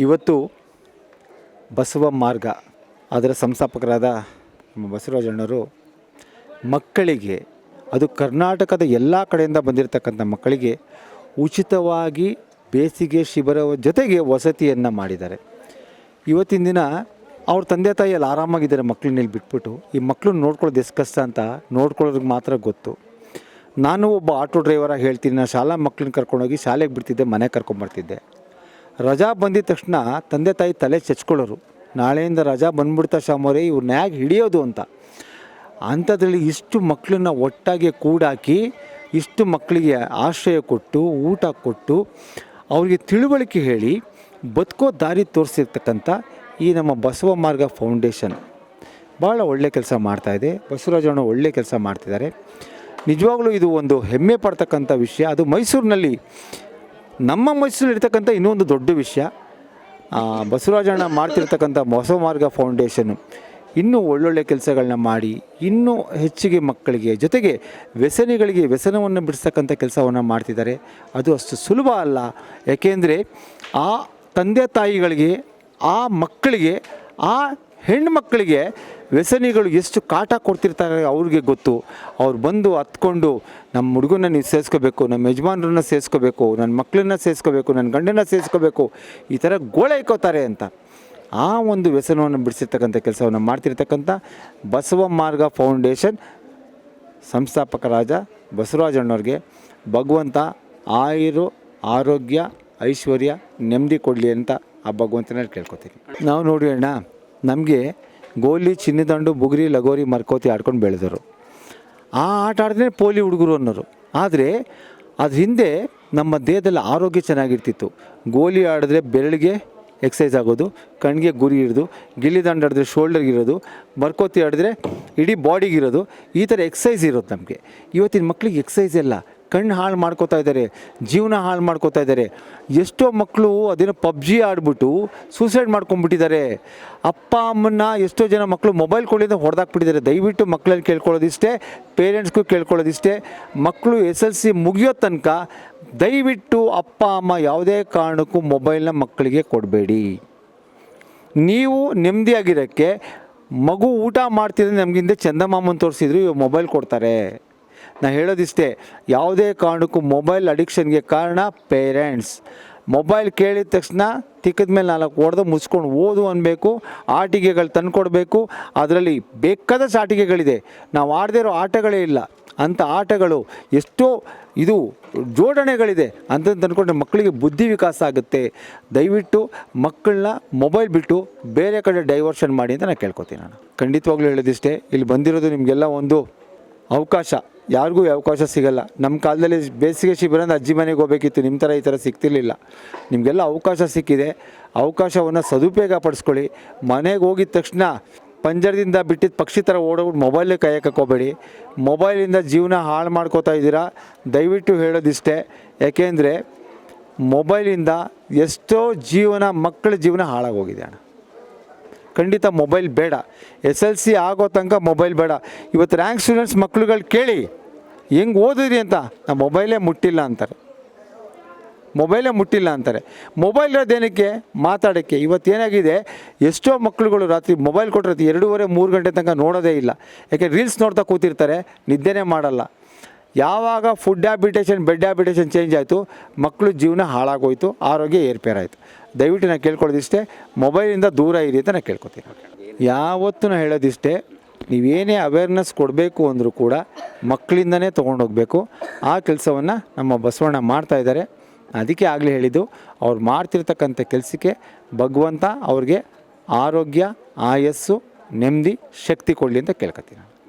ಇವತ್ತು ಬಸವ ಮಾರ್ಗ ಅದರ ಸಂಸ್ಥಾಪಕರಾದ ನಮ್ಮ ಬಸವರಾಜಣ್ಣವರು ಮಕ್ಕಳಿಗೆ, ಅದು ಕರ್ನಾಟಕದ ಎಲ್ಲ ಕಡೆಯಿಂದ ಬಂದಿರತಕ್ಕಂಥ ಮಕ್ಕಳಿಗೆ ಉಚಿತವಾಗಿ ಬೇಸಿಗೆ ಶಿಬಿರ ಜೊತೆಗೆ ವಸತಿಯನ್ನು ಮಾಡಿದ್ದಾರೆ. ಇವತ್ತಿನ ದಿನ ಅವ್ರ ತಂದೆ ತಾಯಿ ಎಲ್ಲ ಆರಾಮಾಗಿದ್ದಾರೆ. ಮಕ್ಕಳನ್ನೆಲ್ಲಿ ಬಿಟ್ಬಿಟ್ಟು ಈ ಮಕ್ಕಳನ್ನ ನೋಡ್ಕೊಳ್ಳೋದು ಎಷ್ಟು ಕಷ್ಟ ಅಂತ ನೋಡ್ಕೊಳ್ಳೋರಿಗೆ ಮಾತ್ರ ಗೊತ್ತು. ನಾನು ಒಬ್ಬ ಆಟೋ ಡ್ರೈವರಾಗಿ ಹೇಳ್ತೀನಿ, ನಾನು ಶಾಲಾ ಮಕ್ಕಳನ್ನ ಕರ್ಕೊಂಡೋಗಿ ಶಾಲೆಗೆ ಬಿಡ್ತಿದ್ದೆ, ಮನೆಗೆ ಕರ್ಕೊಂಬರ್ತಿದ್ದೆ. ರಜಾ ಬಂದಿದ ತಕ್ಷಣ ತಂದೆ ತಾಯಿ ತಲೆ ಚೆಚ್ಕೊಳ್ಳೋರು, ನಾಳೆಯಿಂದ ರಜಾ ಬಂದ್ಬಿಡ್ತಾ ಶಾಮೋರೆ, ಇವ್ರನ್ನ ಹೇಗೆ ಹಿಡಿಯೋದು ಅಂತ. ಅಂಥದ್ರಲ್ಲಿ ಇಷ್ಟು ಮಕ್ಕಳನ್ನ ಒಟ್ಟಾಗಿ ಕೂಡಾಕಿ ಇಷ್ಟು ಮಕ್ಕಳಿಗೆ ಆಶ್ರಯ ಕೊಟ್ಟು ಊಟ ಕೊಟ್ಟು ಅವರಿಗೆ ತಿಳುವಳಿಕೆ ಹೇಳಿ ಬದುಕೋ ದಾರಿ ತೋರಿಸಿರ್ತಕ್ಕಂಥ ಈ ನಮ್ಮ ಬಸವ ಮಾರ್ಗ ಫೌಂಡೇಶನ್ ಭಾಳ ಒಳ್ಳೆ ಕೆಲಸ ಮಾಡ್ತಾಯಿದೆ. ಬಸವರಾಜಣ್ಣ ಒಳ್ಳೆ ಕೆಲಸ ಮಾಡ್ತಿದ್ದಾರೆ. ನಿಜವಾಗ್ಲೂ ಇದು ಒಂದು ಹೆಮ್ಮೆ ಪಡ್ತಕ್ಕಂಥ ವಿಷಯ. ಅದು ಮೈಸೂರಿನಲ್ಲಿ, ನಮ್ಮ ಮೈಸೂರಿನಲ್ಲಿರ್ತಕ್ಕಂಥ ಇನ್ನೊಂದು ದೊಡ್ಡ ವಿಷಯ, ಬಸವರಾಜಣ್ಣ ಮಾಡ್ತಿರ್ತಕ್ಕಂಥ ಬಸವ ಮಾರ್ಗ ಫೌಂಡೇಶನ್ನು ಇನ್ನೂ ಒಳ್ಳೊಳ್ಳೆ ಕೆಲಸಗಳನ್ನ ಮಾಡಿ ಇನ್ನೂ ಹೆಚ್ಚಿಗೆ ಮಕ್ಕಳಿಗೆ, ಜೊತೆಗೆ ವ್ಯಸನಿಗಳಿಗೆ ವ್ಯಸನವನ್ನು ಬಿಡಿಸ್ತಕ್ಕಂಥ ಕೆಲಸವನ್ನು ಮಾಡ್ತಿದ್ದಾರೆ. ಅದು ಅಷ್ಟು ಸುಲಭ ಅಲ್ಲ. ಯಾಕೆಂದರೆ ಆ ತಂದೆ ತಾಯಿಗಳಿಗೆ, ಆ ಮಕ್ಕಳಿಗೆ, ಆ ಹೆಣ್ಮಕ್ಕಳಿಗೆ ವ್ಯಸನಿಗಳು ಎಷ್ಟು ಕಾಟ ಕೊಡ್ತಿರ್ತಾರೆ ಅವ್ರಿಗೆ ಗೊತ್ತು. ಅವ್ರು ಬಂದು ಹತ್ಕೊಂಡು ನಮ್ಮ ಹುಡುಗನ ನೀವು ಸೇರಿಸ್ಕೋಬೇಕು, ನಮ್ಮ ಯಜಮಾನ್ರನ್ನ ಸೇರಿಸ್ಕೋಬೇಕು, ನನ್ನ ಮಕ್ಕಳನ್ನ ಸೇರಿಸ್ಕೋಬೇಕು, ನನ್ನ ಗಂಡನ ಸೇರಿಸ್ಕೋಬೇಕು, ಈ ಥರ ಗೋಳೆ ಇಕ್ಕೋತಾರೆ ಅಂತ ಆ ಒಂದು ವ್ಯಸನವನ್ನು ಬಿಡಿಸಿರ್ತಕ್ಕಂಥ ಕೆಲಸವನ್ನು ಮಾಡ್ತಿರ್ತಕ್ಕಂಥ ಬಸವ ಮಾರ್ಗ ಫೌಂಡೇಶನ್ ಸಂಸ್ಥಾಪಕರಾದ ಬಸವರಾಜಣ್ಣವ್ರಿಗೆ ಭಗವಂತ ಆಯುರು, ಆರೋಗ್ಯ, ಐಶ್ವರ್ಯ, ನೆಮ್ಮದಿ ಕೊಡಲಿ ಅಂತ ಆ ಭಗವಂತನಲ್ಲಿ ಕೇಳ್ಕೊತೀನಿ. ನಾವು ನೋಡಿ ಅಣ್ಣ, ನಮಗೆ ಗೋಲಿ, ಚಿನ್ನದಂಡು, ಬುಗುರಿ, ಲಗೋರಿ, ಮರ್ಕೋತಿ ಆಡ್ಕೊಂಡು ಬೆಳೆದವರು. ಆ ಆಟ ಆಡಿದ್ರೆ ಪೋಲಿ ಹುಡುಗರು ಅನ್ನೋರು. ಆದರೆ ಅದ್ರ ಹಿಂದೆ ನಮ್ಮ ದೇಹದಲ್ಲಿ ಆರೋಗ್ಯ ಚೆನ್ನಾಗಿರ್ತಿತ್ತು. ಗೋಲಿ ಆಡಿದ್ರೆ ಬೆರಳಿಗೆ ಎಕ್ಸಸೈಸ್ ಆಗೋದು, ಕಣ್ಣಿಗೆ ಗುರಿ ಇರೋದು, ಗಿಲ್ಲಿ ದಂಡು ಆಡಿದ್ರೆ ಶೋಲ್ಡರ್ಗೆ ಇರೋದು, ಮರ್ಕೋತಿ ಆಡಿದ್ರೆ ಇಡೀ ಬಾಡಿಗಿರೋದು, ಈ ಥರ ಎಕ್ಸಸೈಸ್ ಇರೋದು ನಮಗೆ. ಇವತ್ತಿನ ಮಕ್ಕಳಿಗೆ ಎಕ್ಸಸೈಸ್ ಎಲ್ಲ, ಕಣ್ಣು ಹಾಳು ಮಾಡ್ಕೋತಾ ಇದ್ದಾರೆ, ಜೀವನ ಹಾಳು ಮಾಡ್ಕೋತಾ ಇದ್ದಾರೆ. ಎಷ್ಟೋ ಮಕ್ಕಳು ಅದೇನೋ ಪಬ್ಜಿ ಆಡ್ಬಿಟ್ಟು ಸೂಸೈಡ್ ಮಾಡ್ಕೊಂಡ್ಬಿಟ್ಟಿದ್ದಾರೆ. ಅಪ್ಪ ಅಮ್ಮನ್ನ ಎಷ್ಟೋ ಜನ ಮಕ್ಕಳು ಮೊಬೈಲ್ ಕೊಳ್ಳಿಂದ ಹೊಡೆದಾಕ್ಬಿಟ್ಟಿದ್ದಾರೆ. ದಯವಿಟ್ಟು ಮಕ್ಕಳಲ್ಲಿ ಕೇಳ್ಕೊಳ್ಳೋದಿಷ್ಟೇ, ಪೇರೆಂಟ್ಸ್ಗೂ ಕೇಳ್ಕೊಳ್ಳೋದಿಷ್ಟೇ, ಮಕ್ಕಳು SLC ಮುಗಿಯೋ ತನಕ ದಯವಿಟ್ಟು ಅಪ್ಪ ಅಮ್ಮ ಯಾವುದೇ ಕಾರಣಕ್ಕೂ ಮೊಬೈಲ್ನ ಮಕ್ಕಳಿಗೆ ಕೊಡಬೇಡಿ. ನೀವು ನೆಮ್ಮದಿಯಾಗಿರೋಕ್ಕೆ, ಮಗು ಊಟ ಮಾಡ್ತಿದ್ರೆ ನಮಗಿಂದ ಚಂದಮಾಮನ್ ತೋರಿಸಿದ್ರು ಇವಾಗ ಮೊಬೈಲ್ ಕೊಡ್ತಾರೆ. ನಾನು ಹೇಳೋದಿಷ್ಟೇ, ಯಾವುದೇ ಕಾರಣಕ್ಕೂ ಮೊಬೈಲ್ ಅಡಿಕ್ಷನ್ಗೆ ಕಾರಣ ಪೇರೆಂಟ್ಸ್. ಮೊಬೈಲ್ ಕೇಳಿದ ತಕ್ಷಣ ತಿಕ್ಕದ ಮೇಲೆ 4 ಹೊಡೆದು ಮುಚ್ಕೊಂಡು ಓದು ಅನ್ಬೇಕು, ಆಟಿಕೆಗಳು ತಂದುಕೊಡ್ಬೇಕು. ಅದರಲ್ಲಿ ಬೇಕಾದಷ್ಟು ಆಟಿಕೆಗಳಿದೆ, ನಾವು ಆಡದೇ ಇರೋ ಆಟಗಳೇ ಇಲ್ಲ. ಅಂಥ ಆಟಗಳು ಎಷ್ಟೋ ಇದು ಜೋಡಣೆಗಳಿದೆ ಅಂತಂದು ಅಂದ್ಕೊಂಡ್ರೆ ಮಕ್ಕಳಿಗೆ ಬುದ್ಧಿ ವಿಕಾಸ ಆಗುತ್ತೆ. ದಯವಿಟ್ಟು ಮಕ್ಕಳನ್ನ ಮೊಬೈಲ್ ಬಿಟ್ಟು ಬೇರೆ ಕಡೆ ಡೈವರ್ಷನ್ ಮಾಡಿ ಅಂತ ನಾನು ಕೇಳ್ಕೊತೀನಿ. ನಾನು ಖಂಡಿತವಾಗ್ಲೂ ಹೇಳೋದಿಷ್ಟೇ, ಇಲ್ಲಿ ಬಂದಿರೋದು ನಿಮಗೆಲ್ಲ ಒಂದು ಅವಕಾಶ. ಯಾರಿಗೂ ಅವಕಾಶ ಸಿಗಲ್ಲ. ನಮ್ಮ ಕಾಲದಲ್ಲಿ ಬೇಸಿಗೆ ಶಿಬಿರ ಅಂದರೆ ಅಜ್ಜಿ ಮನೆಗೆ ಹೋಗಬೇಕಿತ್ತು, ನಿಮ್ಮ ಥರ ಈ ಥರ ಸಿಗ್ತಿರ್ಲಿಲ್ಲ. ನಿಮಗೆಲ್ಲ ಅವಕಾಶ ಸಿಕ್ಕಿದೆ, ಅವಕಾಶವನ್ನು ಸದುಪಯೋಗ ಪಡಿಸ್ಕೊಳ್ಳಿ. ಮನೆಗೆ ಹೋಗಿದ ತಕ್ಷಣ ಪಂಜರದಿಂದ ಬಿಟ್ಟಿದ್ದ ಪಕ್ಷಿ ಥರ ಓಡೋಗ್ಬಿಟ್ಟು ಮೊಬೈಲೇ ಕೈಯಕ್ಕೆ ಹೋಗಬೇಡಿ. ಮೊಬೈಲಿಂದ ಜೀವನ ಹಾಳು ಮಾಡ್ಕೋತಾ ಇದ್ದೀರಾ. ದಯವಿಟ್ಟು ಹೇಳೋದಿಷ್ಟೇ, ಯಾಕೆಂದರೆ ಮೊಬೈಲಿಂದ ಎಷ್ಟೋ ಜೀವನ, ಮಕ್ಕಳ ಜೀವನ ಹಾಳಾಗೋಗಿದೆ ಅಣ್ಣ. ಖಂಡಿತ ಮೊಬೈಲ್ ಬೇಡ. SLC ಆಗೋ ತನಕ ಮೊಬೈಲ್ ಬೇಡ. ಇವತ್ತು ರ್ಯಾಂಕ್ ಸ್ಟೂಡೆಂಟ್ಸ್ ಮಕ್ಳುಗಳು ಕೇಳಿ ಹೆಂಗೆ ಓದಿದ್ರಿ ಅಂತ, ನಾವು ಮೊಬೈಲೇ ಮುಟ್ಟಿಲ್ಲ ಅಂತಾರೆ. ಮೊಬೈಲ್ ಇರೋದೇನಕ್ಕೆ? ಮಾತಾಡೋಕ್ಕೆ. ಇವತ್ತೇನಾಗಿದೆ, ಎಷ್ಟೋ ಮಕ್ಕಳುಗಳು ರಾತ್ರಿ ಮೊಬೈಲ್ ಕೊಟ್ಟರೆ 2:30-3 ಗಂಟೆ ತನಕ ನೋಡೋದೇ ಇಲ್ಲ. ಯಾಕೆ ರೀಲ್ಸ್ ನೋಡ್ತಾ ಕೂತಿರ್ತಾರೆ, ನಿದ್ದೆನೇ ಮಾಡಲ್ಲ. ಯಾವಾಗ food habitation, bed habitation change ಆಯಿತು, ಮಕ್ಕಳು ಜೀವನ ಹಾಳಾಗೋಯ್ತು, ಆರೋಗ್ಯ ಏರ್ಪೇರಾಯಿತು. ದಯವಿಟ್ಟು ನಾನು ಕೇಳ್ಕೊಳ್ಳೋದಿಷ್ಟೇ, ಮೊಬೈಲಿಂದ ದೂರ ಇರಿ ಅಂತ ನಾನು ಕೇಳ್ಕೊತೀನಿ. ಯಾವತ್ತೂ ನಾನು ಹೇಳೋದಿಷ್ಟೇ, ನೀವೇನೇ ಅವೇರ್ನೆಸ್ ಕೊಡಬೇಕು ಅಂದರೂ ಕೂಡ ಮಕ್ಕಳಿಂದನೇ ತೊಗೊಂಡೋಗ್ಬೇಕು. ಆ ಕೆಲಸವನ್ನು ನಮ್ಮ ಬಸವಣ್ಣ ಮಾಡ್ತಾಯಿದ್ದಾರೆ. ಅದಕ್ಕೆ ಆಗಲೇ ಹೇಳಿದ್ದು, ಅವ್ರು ಮಾಡ್ತಿರ್ತಕ್ಕಂಥ ಕೆಲಸಕ್ಕೆ ಭಗವಂತ ಅವ್ರಿಗೆ ಆರೋಗ್ಯ, ಆಯಸ್ಸು, ನೆಮ್ಮದಿ, ಶಕ್ತಿ ಕೊಡಲಿ ಅಂತ ಕೇಳ್ಕೊತೀನಿ.